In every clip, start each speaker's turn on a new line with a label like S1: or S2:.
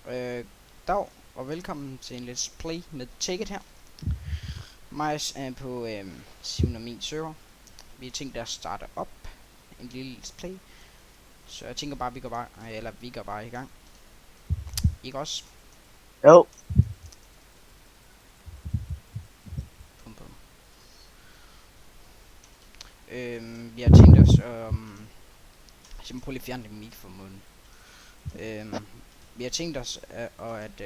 S1: Dag og velkommen til en Let's Play med Take It her. Majs er på Simon og min server. Vi har tænkt at starte op en lille Let's Play. Så jeg tænker bare, vi går bare i gang. Ikke også?
S2: Jo.
S1: Pum, pum. Vi har tænkt os simpelthen prøve lige at fjerne det mic fra munden. Vi har tænkt os at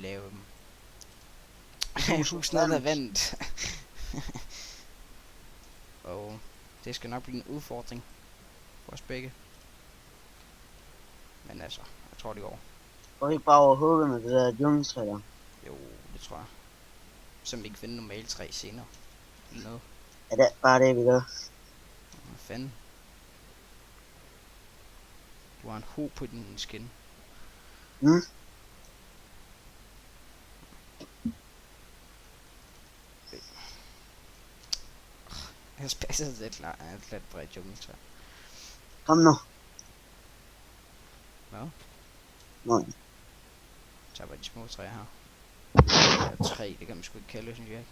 S1: lave hus ned ad vandet. Og det skal nok blive en udfordring for os begge. Men altså, jeg tror det går.
S2: Og ikke bare overhugget med det der jungetræ der.
S1: Jo, det tror jeg. Så vi kan finde normalt træ senere. Eller noget.
S2: Er det bare det, vi gør?
S1: Hvad fanden? Du har en ho på din skin.
S2: Mm.
S1: Jeg spasser et lidt bredt jungetræ.
S2: Kom nu.
S1: Hvad?
S2: Nej.
S1: Så er bare de små træer her. Ja, træ, det kan man sgu ikke kalde, synes jeg ikke.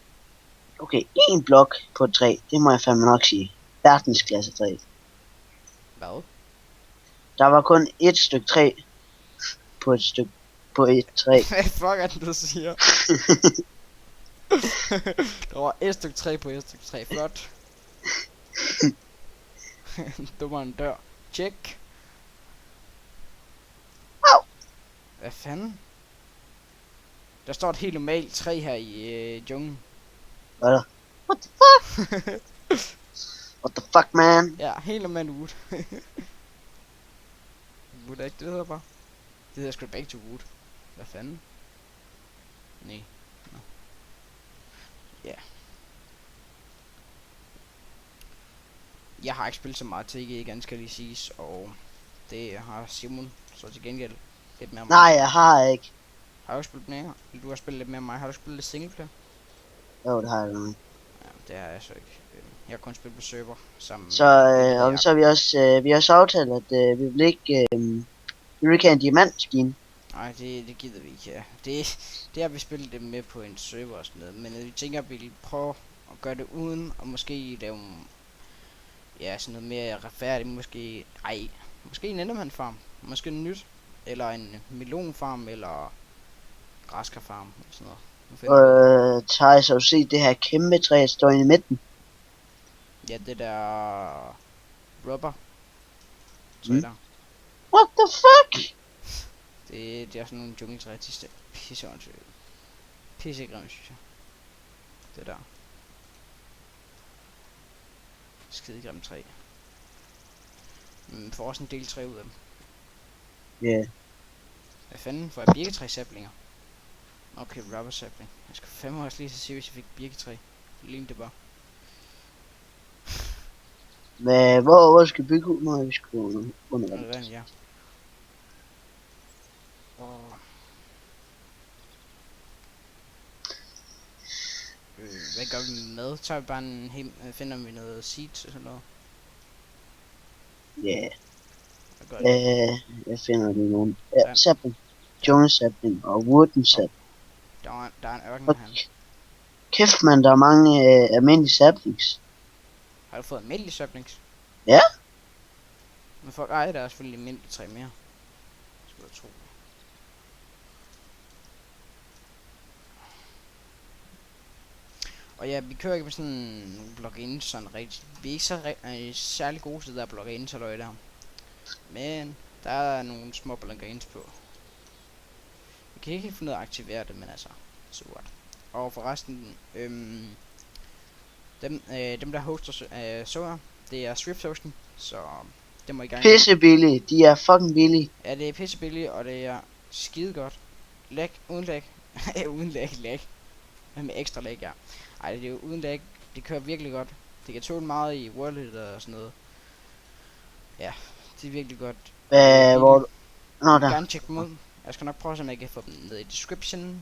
S2: Okay, en blok på et træ, det må jeg fandme nok sige. Verdensklasse træ.
S1: Hvad?
S2: Der var kun et stykke træ på et træ.
S1: Hvad fuck er det, du siger? Der var et stykke træ på et stykke træ. Flot. Du var en dør. Check.
S2: Au.
S1: Hvad fanden? Der står et helt normalt træ her i junglen.
S2: Hvad der? What the fuck? What the fuck, man?
S1: Ja, helt normalt wood. Wood er ikke det, hedder bare? Det hedder sgu back to wood. Hvad fanden? Nej. No. Ja. Jeg har ikke spillet så meget til igen, skal lige siges, og det har Simon så til gengæld lidt mere.
S2: Nej, jeg har ikke.
S1: Har du spillet mere? Du har spillet lidt mere end mig. Har du spillet lidt singleplayer?
S2: Jo, det har jeg nok.
S1: Ja, det har jeg så ikke. Jeg har kun spillet på server sammen.
S2: Så, og så har vi også aftalt, at vi vil ikke, vi vil ikke have en diamantmaskine.
S1: Nej, det gider vi ikke, ja. Det har vi spillet det med på en server og sådan noget, men vi tænker, at vi vil prøve at gøre det uden, og måske lave, ja, sådan noget mere retfærdigt, måske en Enderman farm, måske noget nyt, eller en melonfarm, eller græskarfarm, eller sådan noget.
S2: Thijs, har du set det her kæmpe træ, der står inde i midten?
S1: Ja, det der rubber træ der.
S2: What the fuck?
S1: Det er sådan nogle jungeltræer, de er pisseåndssøge. Pissegrimme, synes jeg. Det der. Skidegrimme træ. Men får også en del træ ud af dem.
S2: Ja. Yeah.
S1: Hvad fanden får jeg birketræ-saplinger? Okay, rubber sapling. Jeg skal fandme også lige så se, hvis jeg fik birketræ. Det lignede det bare.
S2: Men hvor skal vi bygge ud, når vi skal under vandet?
S1: Ja. Og hvad gør vi med mad? Tager vi bare en finder vi noget seeds eller noget?
S2: Ja.
S1: Yeah.
S2: Jeg finder lige nogle. Ja, sapling. Jungle sapling og wooden sapling.
S1: Der er en ørken her.
S2: Kæft man, der er mange almindelige saplings.
S1: Har du fået almindelige saplings?
S2: Ja.
S1: Men folk ejer der er selvfølgelig almindelige træ mere. Skulle jeg tro. Og ja, vi kører ikke med sådan en plugin sådan rigtigt. Vi er ikke så særlig gode til det der plugin så der. Men der er nogle små plugins på. Vi kan ikke finde ud af at aktivere det, men altså, så godt. Og forresten, dem der hoster server, det er Swift hosting, så det må I gerne.
S2: Pisse billige, de er fucking billige.
S1: Ja, det er pisse billige, og det er skide godt. Lag, uden lag. Uden lag. Med ekstra lag, ja. Ej, det er jo uden lag. Det kører virkelig godt. Det kan tåle meget i World og sådan noget. Ja, det er virkelig godt.
S2: Hvor... Nå,
S1: der.
S2: der.
S1: Gerne tjekke dem ud. Jeg skal nok prøve, så jeg kan få dem ned i description. Jeg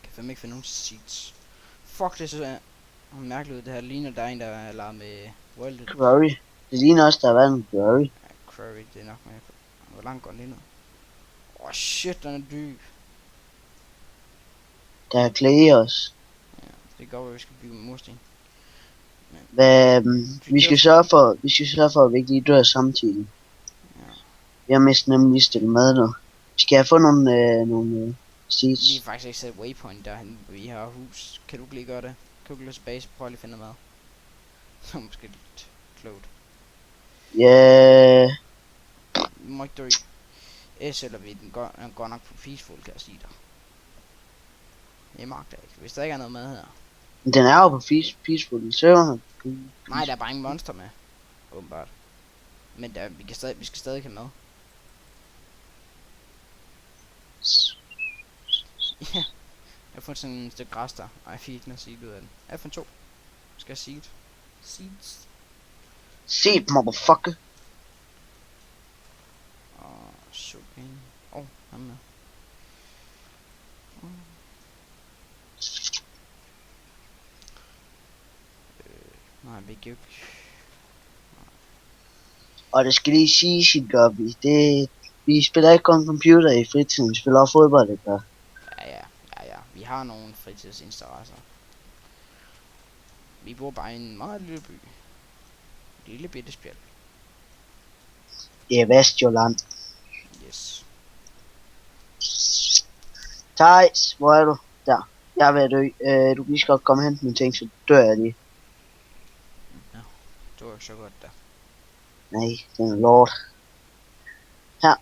S1: kan fandme ikke finde nogen seeds. Fuck, det så mærkeligt ud. Det her ligner, der er en, der er lavet med World.
S2: Quarry. Det ligner også, der har været en quarry.
S1: Ja, quarry. Victory, det er nok med. Hvor langt går den lige ned? Shit, den er dyb.
S2: Der er Clay også.
S1: Ja, det går, at vi skal bygge med mursten.
S2: Hvad, vi skal sørge for, at vi ikke lige dør samtidig.
S1: Ja.
S2: Jeg har mistet nemlig lige stillet mad nu. Skal jeg få nogle seeds?
S1: Vi har faktisk ikke sat waypoint derhen, vi har hus. Kan du lige gøre det? Kan du lige tilbage, så prøv lige at finde mad. Så måske lidt klogt.
S2: Ja.
S1: Vi må ikke dø. Eller vi den går nok på peaceful, kan jeg sige dig. Jeg magter ikke. Hvis der ikke er noget mad her.
S2: Den er jo på peaceful server.
S1: Nej, der er bare ingen monster med. Åbenbart. Men der, vi skal stadig have mad. Ja. Jeg har fået sådan et stykke græs der. Ej, jeg fik ikke noget seed ud af den. Jeg har fundet 2. Skal jeg seed? Seeds.
S2: Seed, motherfucker.
S1: Og sugarcane. Han med. Nej, vi kan ikke.
S2: Og det skal lige sige sit Gobby. Vi spiller ikke kun computer i fritiden, vi spiller også fodbold, ikke?
S1: Ja. Vi har nogle fritidsinteresser. Vi bor bare i en meget lille by. Lille bitte spjæld.
S2: Det er Vestjylland.
S1: Yes.
S2: Thijs, hvor er du? Der. Jeg er ved at dø. Du kan lige så godt komme hen mine ting, så dør jeg lige.
S1: Ja, det var ikke så godt der.
S2: Nej, den er lort. Her.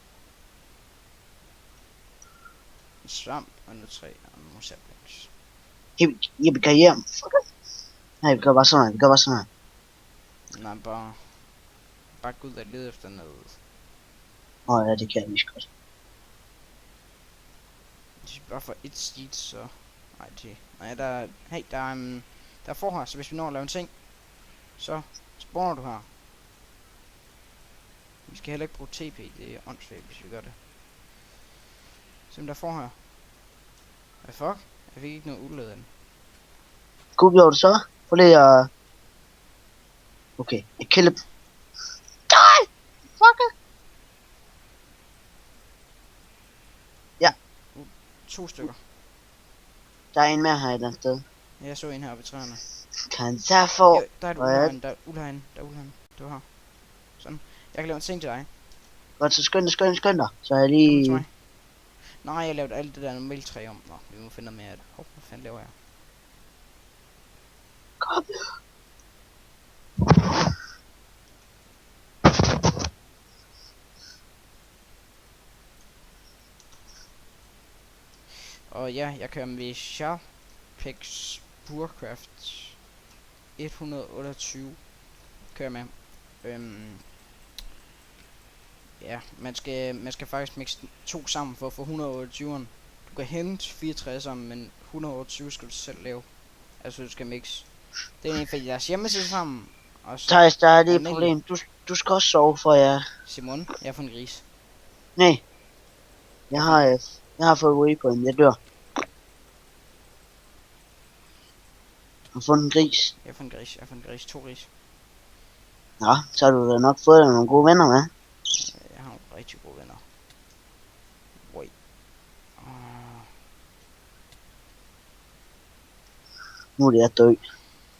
S1: En svamp og noget træ og nogle saplings.
S2: Jeg kan hjem. Fuck it. Nej, vi gør bare sådan her.
S1: Nej, bare gå ud og lede efter noget.
S2: Ja, det kan jeg lige så godt.
S1: Hvis vi bare får et seed, så... Nej, der er forhør, så hvis vi når at lave en ting, så spawner du her. Vi skal heller ikke bruge TP, det er åndssvagt, hvis vi gør det. Så der er forhør. Hvad fuck? Jeg fik ikke noget udlød af den.
S2: Kunne vi det så? Prøv lige at... Okay, jeg kælder dem. Nej! Fucker!
S1: 2 stykker.
S2: Der er en mere her et eller andet sted.
S1: Jeg så en her ved træerne.
S2: Kan tage for...
S1: Der er et ulherinde, der er ulherinde. Det var her. Sådan. Jeg kan lave en ting til dig.
S2: Godt, så skynd dig. Så er jeg
S1: Kom til
S2: lige...
S1: mig. Nej, jeg lavede alt det der normaltræ om. Nå, vi må finde noget mere af det. Hvad fanden laver jeg?
S2: Kom.
S1: Og ja, jeg kører med Sharpex Burcraft 128. Kører med. Ja, man skal faktisk mixe 2 sammen for at få 128'eren. Du kan hente 64'eren, men 128 skal du selv lave. Altså du skal mixe. Det er egentlig fordi deres hjemmeside sammen. Og så
S2: Thijs, der er lige et problem. Du skal også sove for jer.
S1: Simon, jeg har fundet gris.
S2: Nej. Jeg har fået waypoint, jeg dør. Jeg har fundet en gris.
S1: Jeg har fundet gris. 2 gris.
S2: Nå, så har du da nok fået nogle gode venner med.
S1: Jeg har nogle rigtig gode venner. Wait.
S2: Nu er jeg død.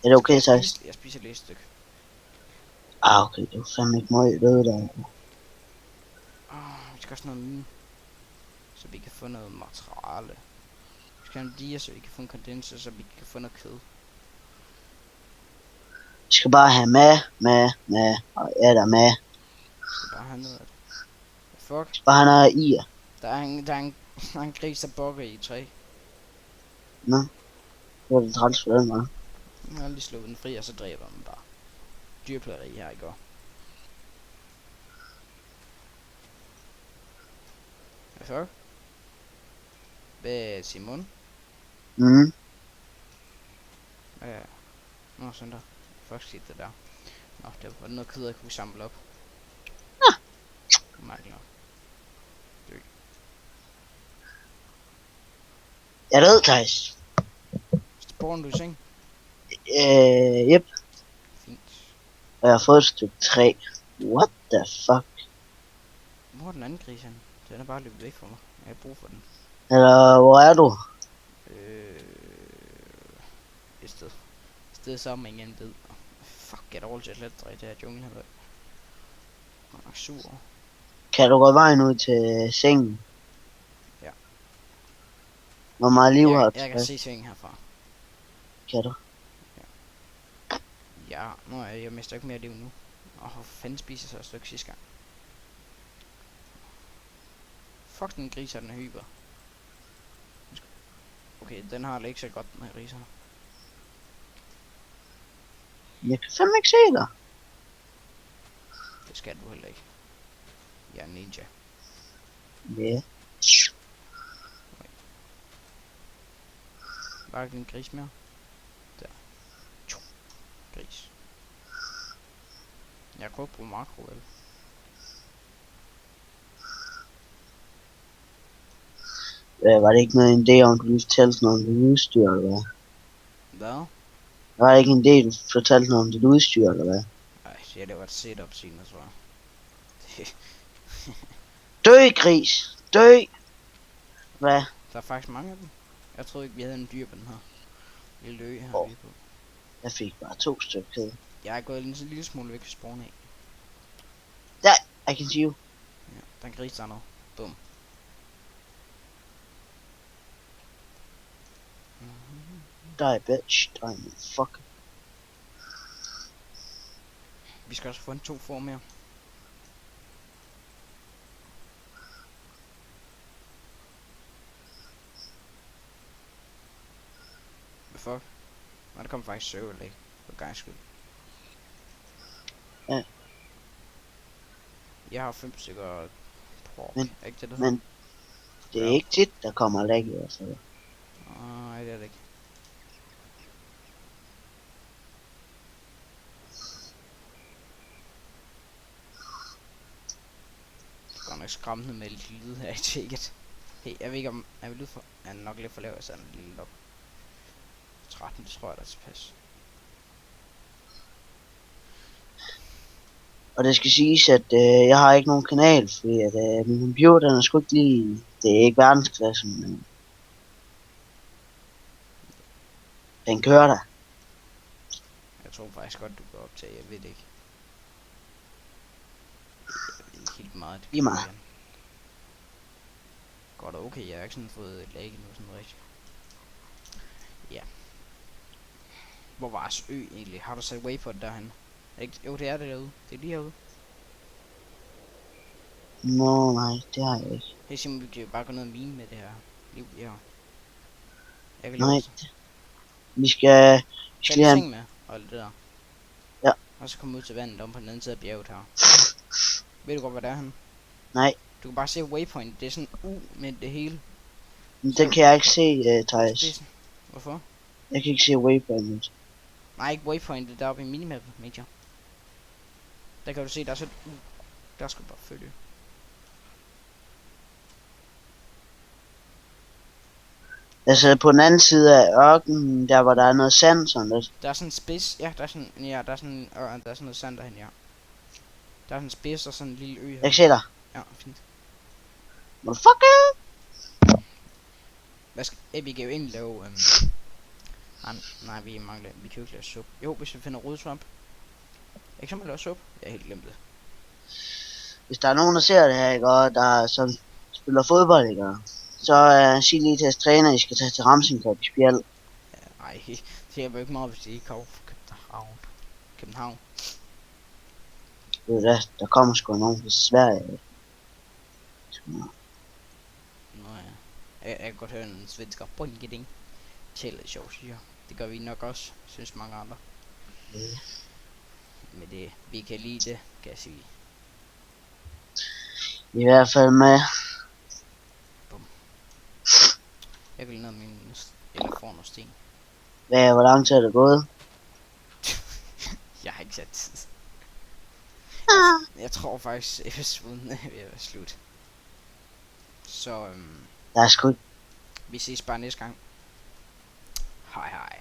S2: Er det okay, Thijs?
S1: Jeg spiser lige et stykke.
S2: Okay, det var fandme ikke meget død der.
S1: Vi skal også noget mine. Så vi kan få noget materiale. Vi skal have en diger, så vi kan få en kondenser, så vi kan få noget kød.
S2: Vi skal bare have med. Og ja, der er med.
S1: Vi skal bare have noget af det. Fuck.
S2: Vi skal bare have noget i jer.
S1: Der er en gris, der bukker i et træ.
S2: Nå. Det var det træls for den, hva'?
S1: Jeg har lige slået den fri, og så dræber den bare. Dyrplageri her i går. Hvad fuck? Hvad Simon?
S2: Mhm.
S1: Nå, sådan der. Fuck shit det der. Nå, det var noget kød, jeg kunne samle op.
S2: Nå.
S1: Mærkeligt nok.
S2: Jeg er død, Thijs.
S1: Spawner du i seng?
S2: Yep.
S1: Fint.
S2: Og jeg har fået et stykke træ. What the fuck?
S1: Hvor er den anden gris hen? Den er bare løbet væk fra mig. Jeg har brug for den.
S2: Eller hvor er du?
S1: Et sted. Et sted sammen med ingen ved. Fuck, get all jet let i det her jungle her. Jeg er sur.
S2: Kan du gå vejen ud til sengen?
S1: Ja.
S2: Hvor meget liv har
S1: Jeg
S2: du?
S1: kan se sengen herfra.
S2: Kan du?
S1: Ja, jeg mister ikke mere liv nu. Og hvor fanden spiser så et stykke sidste gang? Fuck, den gris er den hyper. Okay, den har det ikke så godt med riser.
S2: Jeg kan fandme ikke se dig.
S1: Det skal du heller ikke. Jeg er ninja.
S2: Ja.
S1: Var ikke en gris mere? Der. Tjo. Gris. Jeg kunne ikke bruge makro, vel?
S2: Var det ikke noget en idé om, du lige fortalte noget om dit udstyr, eller hvad?
S1: Hvad?
S2: Var det ikke en idé, du fortalte noget om dit udstyr, eller hvad?
S1: Ej, jeg laver et setup senere, tror jeg.
S2: Dø, gris! Dø! Hvad?
S1: Der er faktisk mange af dem. Jeg troede ikke, vi havde en dyr på den her. Lille ø her
S2: Hvor?
S1: lige på.
S2: Jeg fik bare 2 stykker.
S1: Jeg er gået en lille smule væk fra spawn af.
S2: I can see you.
S1: Ja, der er en gris dernede. Bum.
S2: Die, bitch. Die, fuck.
S1: Vi skal også få en 2 får mere. Fuck. Men der kommer faktisk serverlag. For gangs skyld.
S2: Ja.
S1: Jeg har 5 stykker pork.
S2: Men-
S1: Er ikke det, der
S2: Men det er
S1: Ja.
S2: ikke tit, der kommer lag i hvert fald.
S1: Nej, det er det ikke. Det er godt nok skræmmende med lidt lyd her i ticket. Hey, jeg ved ikke om... Er vi lyd for... Er nok lidt for lav, så er den lille log. 13, det tror jeg, der er tilpas.
S2: Og det skal siges, at jeg har ikke nogen kanal, fordi at min computer, den er sgu ikke lige... Det er ikke verdensklasse, men... Den kører der.
S1: Jeg tror faktisk godt, du går op til, jeg ved det ikke. Jeg ved ikke helt meget. Det
S2: Lige meget.
S1: kan godt og okay, jeg har ikke sådan fået et lag endnu sådan rigtigt. Ja. Hvor var vores ø egentlig? Har du sat waypoint derhen? Ikke? Jo, det er det derude. Det er lige herude.
S2: Nå, nej, det har jeg ikke.
S1: Hey Simon, vi kan jo bare gå ned og mine med det her liv, ja. Jeg kan
S2: Nej,
S1: love
S2: vi skal
S1: Tag
S2: lige have
S1: en seng med, og alt det der.
S2: Ja.
S1: Og så komme ud til vandet om på den anden side af bjerget her. Ved du godt, hvad det er henne?
S2: Nej.
S1: Du kan bare se waypoint, det er sådan med det hele.
S2: Den kan jeg ikke se, Thijs.
S1: Spidsen. Hvorfor?
S2: Jeg kan ikke se waypoint.
S1: Nej, ikke waypoint, det er deroppe i minimap, Major. Der kan du se, der er sådan der skal du bare følge.
S2: Altså på den anden side af ørkenen, der hvor der er noget sand sådan lidt.
S1: Der er sådan en spids, ja, der er sådan, ja, der er sådan, der er sådan noget sand derhen, ja. Der er sådan en spids og sådan en lille ø her.
S2: Jeg kan se dig.
S1: Ja, fint.
S2: Motherfucker!
S1: Hvad skal, vi kan jo egentlig lave, nej, vi mangler, vi kan jo ikke lave suppe. Jo, hvis vi finder rodsvamp. Jeg kan lave suppe. Jeg har helt glemt det.
S2: Hvis der er nogen, der ser det her, ikke, og der som spiller fodbold, ikke, så sig lige til at træne, at I skal tage til Ramsing for at spjælde.
S1: Ja, nej, det hjælper jo ikke meget, hvis de ikke kommer fra København.
S2: Ved du hvad, der kommer sgu nogen fra Sverige.
S1: Nå ja. Jeg kan godt høre en svensker. Bringeting. Tæller sjovt, synes jeg. Det gør vi nok også, synes mange andre. Men det, vi kan lide det, kan jeg sige.
S2: I hvert fald med.
S1: Jeg kan lige ned min, eller får noget sten.
S2: Hvor lang tid er det gået?
S1: Jeg har ikke sat tid. Jeg tror faktisk, episoden er ved at være slut. Så
S2: Der er sgu
S1: vi ses bare næste gang. Hej hej.